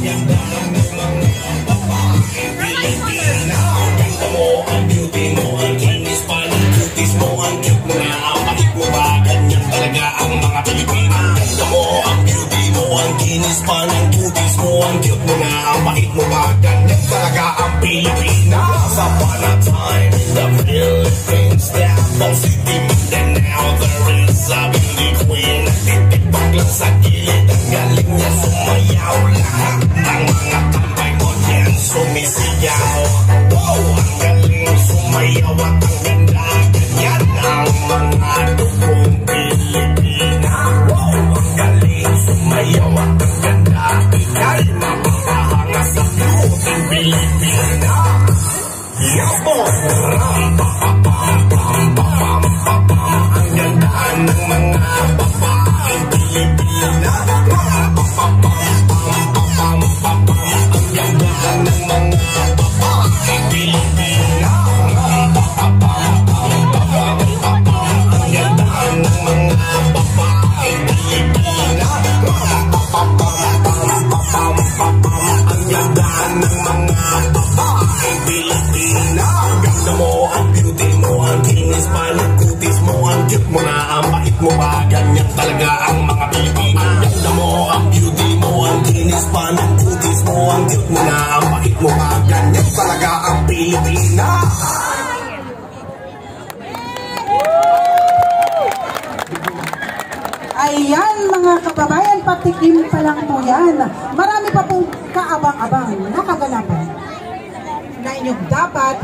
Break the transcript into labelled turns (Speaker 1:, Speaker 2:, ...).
Speaker 1: ganda ng mga babae Pilipina. Ganda mo, ang beauty mo, ang kinis pa ng cuties mo, ang cute mo na, ang pahit mo ba? Ganyan talaga ang mga Pilipina. Ganda mo, ang beauty mo, ang kinis pa ng cuties mo, ang cute mo na, ang pahit mo ba? Ganyan talaga ang Pilipina. Upon a time in the Philippines, Davao City, Mindanao, there is a beauty queen. Nagtitipag lang sa gilid, ang galing niya sumayaw. Lahat ng mga tambay mo dyan sumisiyaw. Wow, ang galing sumayaw at ang ganda. Ganyan ang mga dugong Pilipina. Wow, ang galing sumayaw at ang ganda. Ika'y mapapahanga sa beauty Pilipina. Yes, boss! Ang ganda ng mga babaeng Pilipina. Ang ganda ng mga babaeng Pilipina. Ang ganda ng mga babaeng Pilipina. Ang ganda ng mga babaeng Pilipina. Ganda mo, ang beauty mo, ang kinis pa ng cuties mo, ang cute mo na, ang pahit mo ba? Ganyan talaga ang mga Pilipina. Ganda mo, ang beauty mo, ang kinis pa ng cuties mo, ang cute mo na, ang pahit mo ba? Ganyan talaga ang Pilipina.
Speaker 2: Ayan mga kababayan, patikim pa lang po yan. Marami pa pong kaabang-abang na kaganapan na inyong dapat